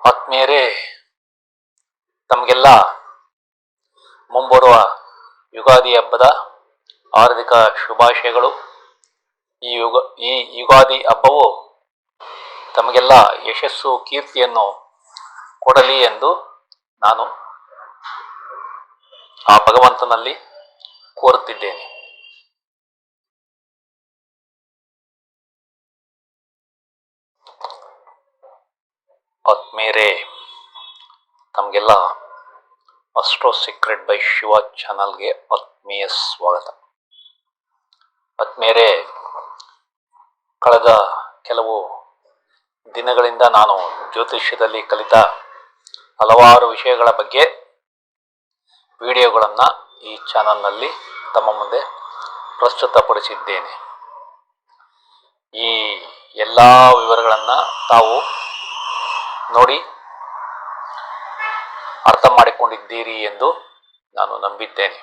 ಆತ್ಮೀಯರೇ, ತಮಗೆಲ್ಲ ಮುಂಬರುವ ಯುಗಾದಿ ಹಬ್ಬದ ಹಾರ್ದಿಕ ಶುಭಾಶಯಗಳು. ಈ ಯುಗಾದಿ ಹಬ್ಬವು ತಮಗೆಲ್ಲ ಯಶಸ್ಸು ಕೀರ್ತಿಯನ್ನು ಕೊಡಲಿ ಎಂದು ನಾನು ಆ ಭಗವಂತನಲ್ಲಿ ಕೋರುತ್ತಿದ್ದೇನೆ. ಆತ್ಮೀಯರೇ, ತಮಗೆಲ್ಲ ಅಸ್ಟ್ರೋ ಸೀಕ್ರೆಟ್ ಬೈ ಶಿವ ಚಾನಲ್ಗೆ ಆತ್ಮೀಯ ಸ್ವಾಗತ. ಆತ್ಮೀಯರೇ, ಕಳೆದ ಕೆಲವು ದಿನಗಳಿಂದ ನಾನು ಜ್ಯೋತಿಷ್ಯದಲ್ಲಿ ಕಲಿತ ಹಲವಾರು ವಿಷಯಗಳ ಬಗ್ಗೆ ವಿಡಿಯೋಗಳನ್ನು ಈ ಚಾನಲ್ನಲ್ಲಿ ತಮ್ಮ ಮುಂದೆ ಪ್ರಸ್ತುತಪಡಿಸಿದ್ದೇನೆ. ಈ ಎಲ್ಲ ವಿವರಗಳನ್ನು ತಾವು ನೋಡಿ ಅರ್ಥ ಮಾಡಿಕೊಂಡಿದ್ದೀರಿ ಎಂದು ನಾನು ನಂಬಿದ್ದೇನೆ.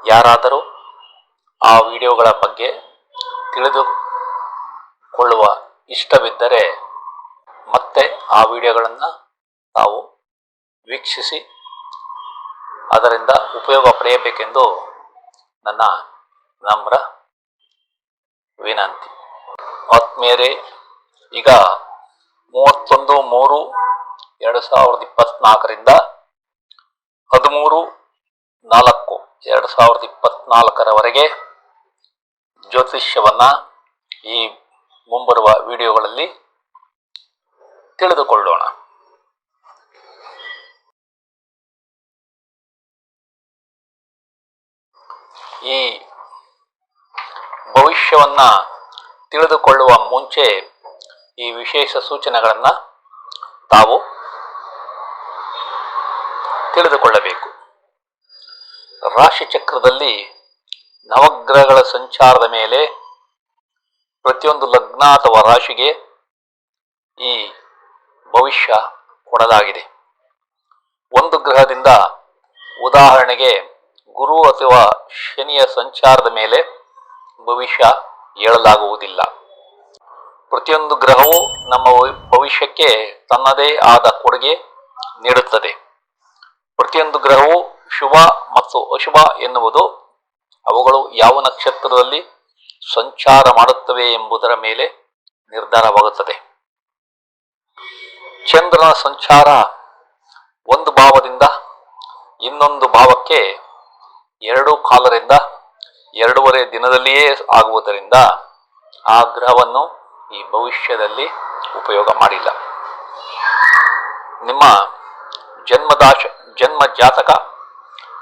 ಯಾರಾದರೂ ಆ ವಿಡಿಯೋಗಳ ಬಗ್ಗೆ ತಿಳಿದುಕೊಳ್ಳುವ ಇಷ್ಟವಿದ್ದರೆ ಮತ್ತೆ ಆ ವಿಡಿಯೋಗಳನ್ನು ತಾವು ವೀಕ್ಷಿಸಿ ಅದರಿಂದ ಉಪಯೋಗ ಪಡೆಯಬೇಕೆಂದು ನನ್ನ ನಮ್ರ ವಿನಂತಿ. ಆತ್ಮೀಯರೇ, ಈಗ 31/3/2024 13/4/2024 ಜ್ಯೋತಿಷ್ಯವನ್ನ ಈ ಮುಂಬರುವ ವಿಡಿಯೋಗಳಲ್ಲಿ ತಿಳಿದುಕೊಳ್ಳೋಣ. ಈ ಭವಿಷ್ಯವನ್ನ ತಿಳಿದುಕೊಳ್ಳುವ ಮುಂಚೆ ಈ ವಿಶೇಷ ಸೂಚನೆಗಳನ್ನು ತಾವು ತಿಳಿದುಕೊಳ್ಳಬೇಕು. ರಾಶಿ ಚಕ್ರದಲ್ಲಿ ನವಗ್ರಹಗಳ ಸಂಚಾರದ ಮೇಲೆ ಪ್ರತಿಯೊಂದು ಲಗ್ನ ಅಥವಾ ರಾಶಿಗೆ ಈ ಭವಿಷ್ಯ ಕೊಡಲಾಗಿದೆ. ಒಂದು ಗ್ರಹದಿಂದ, ಉದಾಹರಣೆಗೆ ಗುರು ಅಥವಾ ಶನಿಯ ಸಂಚಾರದ ಮೇಲೆ ಭವಿಷ್ಯ ಹೇಳಲಾಗುವುದಿಲ್ಲ. ಪ್ರತಿಯೊಂದು ಗ್ರಹವು ನಮ್ಮ ಭವಿಷ್ಯಕ್ಕೆ ತನ್ನದೇ ಆದ ಕೊಡುಗೆ ನೀಡುತ್ತದೆ. ಪ್ರತಿಯೊಂದು ಗ್ರಹವು ಶುಭ ಮತ್ತು ಅಶುಭ ಎನ್ನುವುದು ಅವುಗಳು ಯಾವ ನಕ್ಷತ್ರದಲ್ಲಿ ಸಂಚಾರ ಮಾಡುತ್ತವೆ ಎಂಬುದರ ಮೇಲೆ ನಿರ್ಧಾರವಾಗುತ್ತದೆ. ಚಂದ್ರನ ಸಂಚಾರ ಒಂದು ಭಾವದಿಂದ ಇನ್ನೊಂದು ಭಾವಕ್ಕೆ 2 ಕಾಲರಿಂದ 2.5 ದಿನದಲ್ಲಿಯೇ ಆಗುವುದರಿಂದ ಆ ಗ್ರಹವನ್ನು ಈ ಭವಿಷ್ಯದಲ್ಲಿ ಉಪಯೋಗ ಮಾಡಿಲ್ಲ. ನಿಮ್ಮ ಜನ್ಮ ಜಾತಕ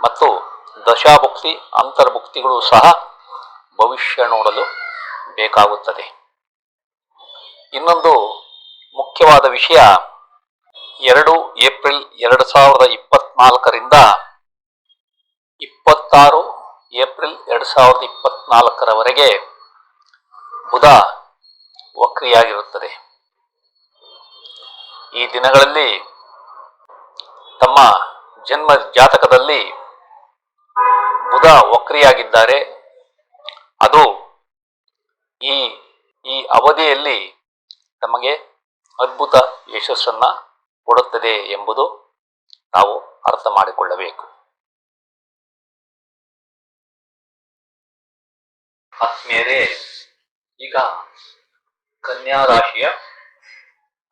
ಮತ್ತು ದಶಾಭುಕ್ತಿ ಅಂತರ್ಭುಕ್ತಿಗಳು ಸಹ ಭವಿಷ್ಯ ನೋಡಲು ಬೇಕಾಗುತ್ತದೆ. ಇನ್ನೊಂದು ಮುಖ್ಯವಾದ ವಿಷಯ, 2 ಏಪ್ರಿಲ್ 2024 26 ಏಪ್ರಿಲ್ 2024 ಬುಧ ವಕ್ರಿಯಾಗಿರುತ್ತದೆ. ಈ ದಿನಗಳಲ್ಲಿ ತಮ್ಮ ಜನ್ಮ ಜಾತಕದಲ್ಲಿ ಬುಧ ವಕ್ರಿಯಾಗಿದ್ದಾರೆ. ಅದು ಈ ಅವಧಿಯಲ್ಲಿ ತಮಗೆ ಅದ್ಭುತ ಯಶಸ್ಸನ್ನ ಕೊಡುತ್ತದೆ ಎಂಬುದು ನಾವು ಅರ್ಥ ಮಾಡಿಕೊಳ್ಳಬೇಕು. ಆತ್ಮೀಯರೇ, ಈಗ ಕನ್ಯಾ ರಾಶಿಯ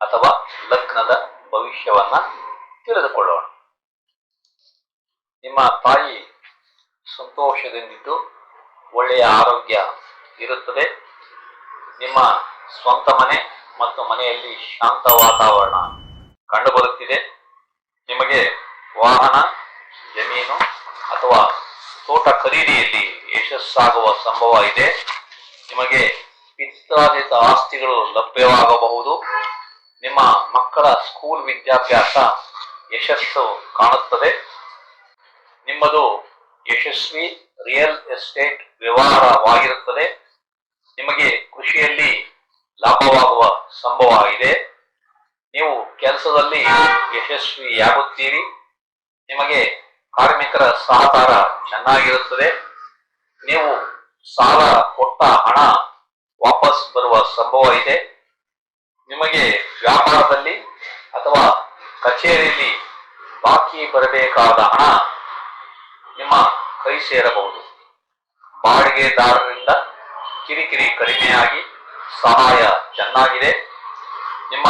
ಅಥವಾ ಲಗ್ನದ ಭವಿಷ್ಯವನ್ನ ತಿಳಿದುಕೊಳ್ಳೋಣ. ನಿಮ್ಮ ತಾಯಿ ಸಂತೋಷದಿಂದಿದ್ದು ಒಳ್ಳೆಯ ಆರೋಗ್ಯ ಇರುತ್ತದೆ. ನಿಮ್ಮ ಸ್ವಂತ ಮನೆ ಮತ್ತು ಮನೆಯಲ್ಲಿ ಶಾಂತ ವಾತಾವರಣ ಕಂಡುಬರುತ್ತಿದೆ. ನಿಮಗೆ ವಾಹನ, ಜಮೀನು ಅಥವಾ ತೋಟ ಖರೀದಿಯಲ್ಲಿ ಯಶಸ್ಸಾಗುವ ಸಂಭವ ಇದೆ. ನಿಮಗೆ ಪಿತ್ರಾರ್ಜಿತ ಆಸ್ತಿಗಳು ಲಭ್ಯವಾಗಬಹುದು. ನಿಮ್ಮ ಮಕ್ಕಳ ಸ್ಕೂಲ್ ವಿದ್ಯಾಭ್ಯಾಸ ಯಶಸ್ಸು ಕಾಣುತ್ತದೆ. ನಿಮ್ಮದು ಯಶಸ್ವಿ ರಿಯಲ್ ಎಸ್ಟೇಟ್ ವ್ಯವಹಾರವಾಗಿರುತ್ತದೆ. ನಿಮಗೆ ಕೃಷಿಯಲ್ಲಿ ಲಾಭವಾಗುವ ಸಂಭವ ಇದೆ. ನೀವು ಕೆಲಸದಲ್ಲಿ ಯಶಸ್ವಿಯಾಗುತ್ತೀರಿ. ನಿಮಗೆ ಕಾರ್ಮಿಕರ ಸಹಕಾರ ಚೆನ್ನಾಗಿರುತ್ತದೆ. ನೀವು ಸಾಲ ಕೊಟ್ಟ ಹಣ ವಾಪಸ್ ಬರುವ ಸಂಭವ ಇದೆ. ನಿಮಗೆ ವ್ಯಾಪಾರದಲ್ಲಿ ಅಥವಾ ಕಚೇರಿಯಲ್ಲಿ ಬಾಕಿ ಬರಬೇಕಾದ ಹಣ ನಿಮ್ಮ ಕೈ ಸೇರಬಹುದು. ಬಾಡಿಗೆದಾರರಿಂದ ಕಿರಿಕಿರಿ ಕಡಿಮೆಯಾಗಿ ಸಹಾಯ ಚೆನ್ನಾಗಿದೆ. ನಿಮ್ಮ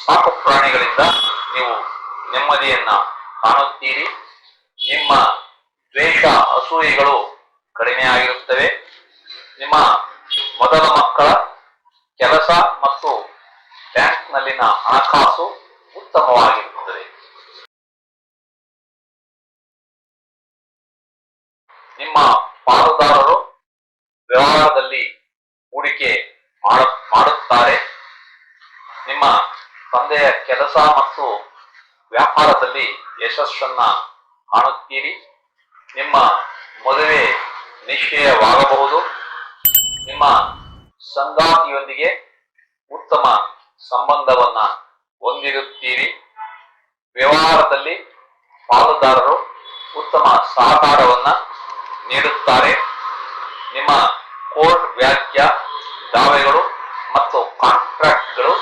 ಸಾಕು ಪ್ರಾಣಿಗಳಿಂದ ನೀವು ನೆಮ್ಮದಿಯನ್ನ ಕಾಣುತ್ತೀರಿ. ನಿಮ್ಮ ದ್ವೇಷ ಅಸೂಯೆಗಳು ಕಡಿಮೆಯಾಗಿರುತ್ತವೆ. ನಿಮ್ಮ ಮೊದಲ ಮಕ್ಕಳ ಕೆಲಸ ಮತ್ತು ಬ್ಯಾಂಕ್ನಲ್ಲಿನ ಹಣಕಾಸು ಉತ್ತಮವಾಗಿರುತ್ತದೆ. ನಿಮ್ಮ ಪಾಲುದಾರರು ವ್ಯವಹಾರದಲ್ಲಿ ಹೂಡಿಕೆ ಮಾಡುತ್ತಾರೆ. ನಿಮ್ಮ ತಂದೆಯ ಕೆಲಸ ಮತ್ತು ವ್ಯಾಪಾರದಲ್ಲಿ ಯಶಸ್ಸನ್ನ ಕಾಣುತ್ತೀರಿ. ನಿಮ್ಮ ಮದುವೆ ನಿಶ್ಚಯವಾಗಬಹುದು. ನಿಮ್ಮ ಸಂಗಾತಿಯೊಂದಿಗೆ ಉತ್ತಮ ಸಂಬಂಧವನ್ನ ಹೊಂದಿರುತ್ತೀರಿ. ವ್ಯವಹಾರದಲ್ಲಿ ಪಾಲುದಾರರು ಉತ್ತಮ ಸಹಕಾರವನ್ನ ನೀಡುತ್ತಾರೆ. ನಿಮ್ಮ ಕೋರ್ಟ್ ವ್ಯಾಜ್ಯ ದಾವೆಗಳು ಮತ್ತು ಕಾಂಟ್ರಾಕ್ಟ್ಗಳು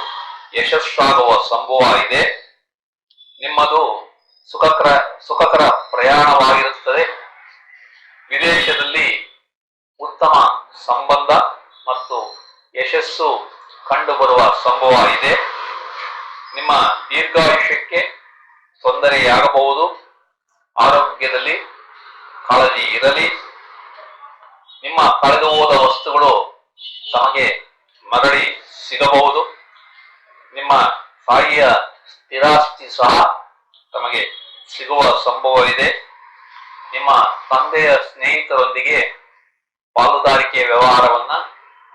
ಯಶಸ್ಸಾಗುವ ಸಂಭವ ಇದೆ. ನಿಮ್ಮದು ಸುಖಕರ ಪ್ರಯಾಣವಾಗಿರುತ್ತದೆ. ವಿದೇಶದಲ್ಲಿ ಉತ್ತಮ ಸಂಬಂಧ ಮತ್ತು ಯಶಸ್ಸು ಕಂಡುಬರುವ ಸಂಭವ ಇದೆ. ನಿಮ್ಮ ದೀರ್ಘಾಯುಷ್ಯಕ್ಕೆ ತೊಂದರೆಯಾಗಬಹುದು. ಆರೋಗ್ಯದಲ್ಲಿ ಕಾಳಜಿ ಇರಲಿ. ನಿಮ್ಮ ಕಳೆದು ಹೋದ ವಸ್ತುಗಳು ತಮಗೆ ಮರಳಿ ಸಿಗಬಹುದು. ನಿಮ್ಮ ತಾಯಿಯ ಸ್ಥಿರಾಸ್ತಿ ಸಹ ತಮಗೆ ಸಿಗುವ ಸಂಭವ ಇದೆ. ನಿಮ್ಮ ತಂದೆಯ ಸ್ನೇಹಿತರೊಂದಿಗೆ ಪಾಲುದಾರಿಕೆ ವ್ಯವಹಾರವನ್ನ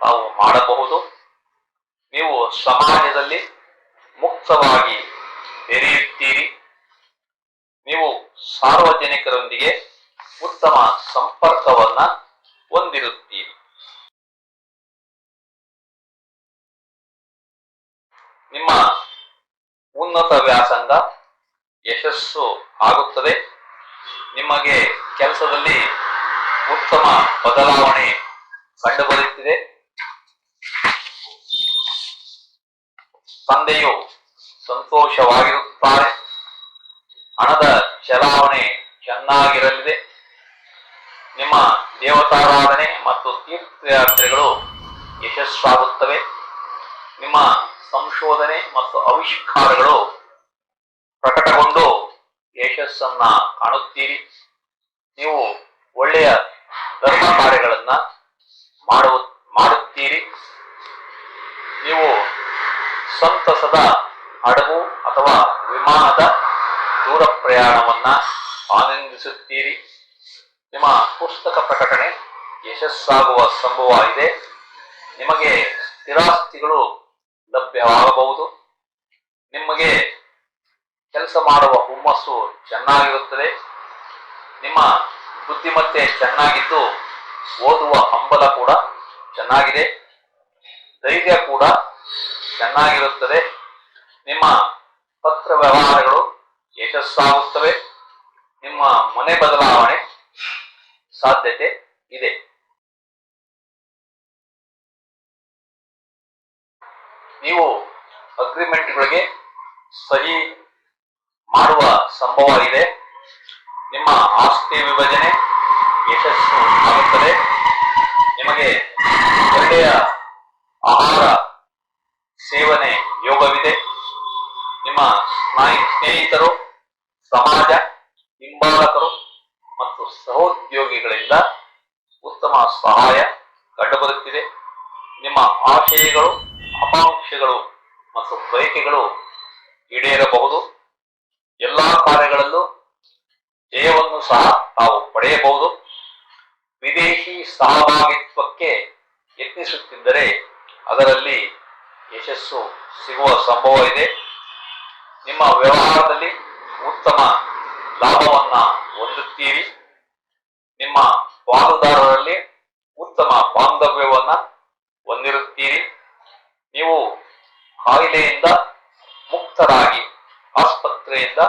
ತಾವು ಮಾಡಬಹುದು. ನೀವು ಸಮಾಜದಲ್ಲಿ ಮುಕ್ತವಾಗಿ ಬೆರೆಯುತ್ತೀರಿ. ನೀವು ಸಾರ್ವಜನಿಕರೊಂದಿಗೆ ಉತ್ತಮ ಸಂಪರ್ಕವನ್ನ ಹೊಂದಿರುತ್ತೀರಿ. ನಿಮ್ಮ ಉನ್ನತ ವ್ಯಾಸಂಗ ಯಶಸ್ಸು ಆಗುತ್ತದೆ. ನಿಮಗೆ ಕೆಲಸದಲ್ಲಿ ಉತ್ತಮ ಬದಲಾವಣೆ ಕಂಡುಬರುತ್ತಿದೆ. ತಂದೆಯು ಸಂತೋಷವಾಗಿರುತ್ತಾರೆ. ಹಣದ ಚಲಾವಣೆ ಚೆನ್ನಾಗಿರಲಿದೆ. ನಿಮ್ಮ ದೇವತಾರಾಧನೆ ಮತ್ತು ತೀರ್ಥಯಾತ್ರೆಗಳು ಯಶಸ್ಸಾಗುತ್ತವೆ. ನಿಮ್ಮ ಸಂಶೋಧನೆ ಮತ್ತು ಆವಿಷ್ಕಾರಗಳು ಪ್ರಕಟಗೊಂಡು ಯಶಸ್ಸನ್ನ ಕಾಣುತ್ತೀರಿ. ನೀವು ಒಳ್ಳೆಯ ಧರ್ಮ ಕಾರ್ಯಗಳನ್ನ ಮಾಡುತ್ತೀರಿ. ನೀವು ಸಂತಸದ ಹಡಗು ಅಥವಾ ವಿಮಾನದ ದೂರ ಪ್ರಯಾಣವನ್ನ ಆನಂದಿಸುತ್ತೀರಿ. ನಿಮ್ಮ ಪುಸ್ತಕ ಪ್ರಕಟಣೆ ಯಶಸ್ಸಾಗುವ ಸಂಭವ ಇದೆ. ನಿಮಗೆ ಸ್ಥಿರಾಸ್ತಿಗಳು ಲಭ್ಯವಾಗಬಹುದು. ನಿಮಗೆ ಕೆಲಸ ಮಾಡುವ ಹುಮ್ಮಸ್ಸು ಚೆನ್ನಾಗಿರುತ್ತದೆ. ನಿಮ್ಮ ಬುದ್ಧಿಮತ್ತೆ ಚೆನ್ನಾಗಿದ್ದು ಓದುವ ಹಂಬಲ ಕೂಡ ಚೆನ್ನಾಗಿದೆ. ಧೈರ್ಯ ಕೂಡ ಚೆನ್ನಾಗಿರುತ್ತದೆ. ನಿಮ್ಮ ಪತ್ರ ವ್ಯವಹಾರಗಳು ಯಶಸ್ಸಾಗುತ್ತವೆ. ನಿಮ್ಮ ಮನೆ ಬದಲಾವಣೆ ಸಾಧ್ಯತೆ ಇದೆ. ನೀವು ಅಗ್ರಿಮೆಂಟ್ಗಳಿಗೆ ಸಹಿ ಮಾಡುವ ಸಂಭವ ಇದೆ. ನಿಮ್ಮ ಆಸ್ತಿ ವಿಭಜನೆ ಯಶಸ್ಸು ಆಗುತ್ತದೆ. ನಿಮಗೆ ಒಳ್ಳೆಯ ಆಹಾರ ಸೇವನೆ ಯೋಗವಿದೆ. ನಿಮ್ಮ ಸ್ನೇಹಿತರು, ಸಮಾಜ, ಹಿಂಬಾಲಕರು ಮತ್ತು ಸಹೋದ್ಯೋಗಿಗಳಿಂದ ಉತ್ತಮ ಸಹಾಯ ಕಂಡುಬರುತ್ತಿದೆ. ನಿಮ್ಮ ಆಶಯಗಳು, ಆಕಾಂಕ್ಷೆಗಳು ಮತ್ತು ಬಯಕೆಗಳು ಈಡೇರಬಹುದು. ಎಲ್ಲಾ ಕಾರ್ಯಗಳಲ್ಲೂ ಜಯವನ್ನು ಸಹ ತಾವು ಪಡೆಯಬಹುದು. ವಿದೇಶಿ ಸಹಭಾಗಿತ್ವಕ್ಕೆ ಯತ್ನಿಸುತ್ತಿದ್ದರೆ ಅದರಲ್ಲಿ ಯಶಸ್ಸು ಸಿಗುವ ಸಂಭವ ಇದೆ. ನಿಮ್ಮ ವ್ಯವಹಾರದಲ್ಲಿ ಉತ್ತಮ ಲಾಭವನ್ನ ಹೊಂದುತ್ತೀರಿ. ನಿಮ್ಮ ಪಾಲುದಾರರಲ್ಲಿ ಉತ್ತಮ ಬಾಂಧವ್ಯವನ್ನ ಹೊಂದಿರುತ್ತೀರಿ. ನೀವು ಕಾಯಿಲೆಯಿಂದ ಮುಕ್ತರಾಗಿ ಆಸ್ಪತ್ರೆಯಿಂದ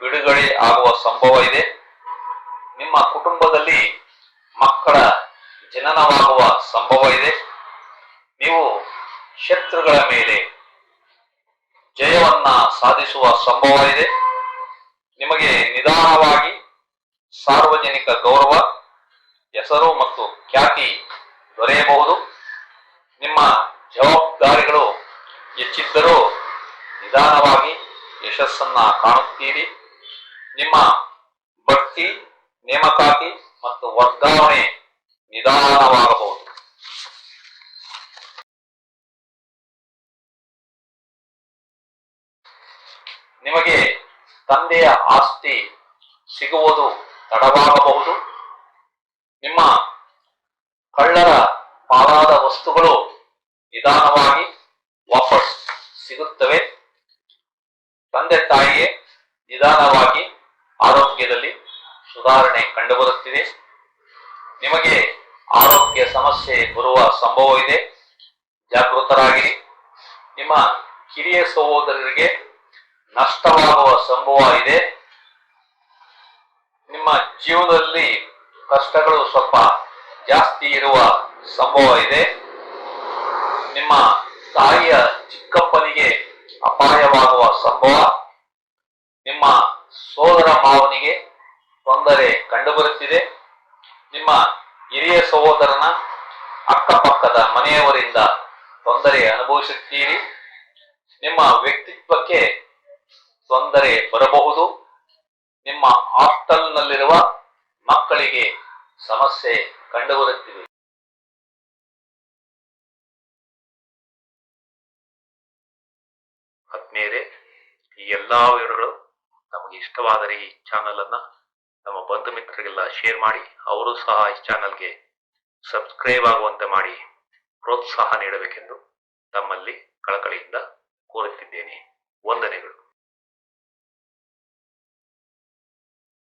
ಬಿಡುಗಡೆ ಆಗುವ ಸಂಭವ ಇದೆ. ನಿಮ್ಮ ಕುಟುಂಬದಲ್ಲಿ ಮಕ್ಕಳ ಜನನವಾಗುವ ಸಂಭವ ಇದೆ. ನೀವು ಶತ್ರುಗಳ ಮೇಲೆ ಜಯವನ್ನ ಸಾಧಿಸುವ ಸಂಭವ ಇದೆ. ನಿಮಗೆ ನಿಧಾನವಾಗಿ ಸಾರ್ವಜನಿಕ ಗೌರವ, ಹೆಸರು ಮತ್ತು ಖ್ಯಾತಿ ದೊರೆಯಬಹುದು. ನಿಮ್ಮ ಜವಾಬ್ದಾರಿಗಳು ಹೆಚ್ಚಿದ್ದರೂ ನಿಧಾನವಾಗಿ ಯಶಸ್ಸನ್ನ ಕಾಣುತ್ತೀರಿ. ನಿಮ್ಮ ಬಡ್ತಿ, ನೇಮಕಾತಿ ಮತ್ತು ವರ್ಗಾವಣೆ ನಿಧಾನವಾಗಬಹುದು. ನಿಮಗೆ ತಂದೆಯ ಆಸ್ತಿ ಸಿಗುವುದು ತಡವಾಗಬಹುದು. ನಿಮ್ಮ ಕಳ್ಳರ ಪಾಲಾದ ವಸ್ತುಗಳು ನಿಧಾನವಾಗಿ ವಾಪಸ್ ಸಿಗುತ್ತವೆ. ತಂದೆ ತಾಯಿಗೆ ನಿಧಾನವಾಗಿ ಆರೋಗ್ಯದಲ್ಲಿ ಸುಧಾರಣೆ ಕಂಡುಬರುತ್ತಿದೆ. ನಿಮಗೆ ಆರೋಗ್ಯ ಸಮಸ್ಯೆ ಬರುವ ಸಂಭವ ಇದೆ, ಜಾಗೃತರಾಗಿರಿ. ನಿಮ್ಮ ಕಿರಿಯ ಸಹೋದರರಿಗೆ ನಷ್ಟವಾಗುವ ಸಂಭವ ಇದೆ. ನಿಮ್ಮ ಜೀವನದಲ್ಲಿ ಕಷ್ಟಗಳು ಸ್ವಲ್ಪ ಜಾಸ್ತಿ ಇರುವ ಸಂಭವ ಇದೆ. ನಿಮ್ಮ ತಾಯಿಯ ಚಿಕ್ಕಪ್ಪನಿಗೆ ಅಪಾಯವಾಗುವ ಸಂಭವ. ನಿಮ್ಮ ಸೋದರ ಮಾವನಿಗೆ ತೊಂದರೆ ಕಂಡುಬರುತ್ತಿದೆ. ನಿಮ್ಮ ಹಿರಿಯ ಸಹೋದರನ ಅಕ್ಕಪಕ್ಕದ ಮನೆಯವರಿಂದ ತೊಂದರೆ ಅನುಭವಿಸುತ್ತೀರಿ. ನಿಮ್ಮ ವ್ಯಕ್ತಿತ್ವಕ್ಕೆ ತೊಂದರೆ ಬರಬಹುದು. ನಿಮ್ಮ ಹಾಸ್ಟೆಲ್ನಲ್ಲಿರುವ ಮಕ್ಕಳಿಗೆ ಸಮಸ್ಯೆ ಕಂಡುಬರುತ್ತಿದೆ. ಆತ್ಮೀಯರೇ, ಈ ಎಲ್ಲಾ ವಿವರಗಳು ನಮಗೆ ಇಷ್ಟವಾದರೆ ಈ ಚಾನಲ್ ಅನ್ನ ನಮ್ಮ ಬಂಧು ಮಿತ್ರರಿಗೆಲ್ಲ ಶೇರ್ ಮಾಡಿ, ಅವರು ಸಹ ಈ ಚಾನಲ್ಗೆ ಸಬ್ಸ್ಕ್ರೈಬ್ ಆಗುವಂತೆ ಮಾಡಿ ಪ್ರೋತ್ಸಾಹ ನೀಡಬೇಕೆಂದು ತಮ್ಮಲ್ಲಿ ಕಳಕಳಿಯಿಂದ ಕೋರುತ್ತಿದ್ದೇನೆ. ವಂದನೆಗಳು.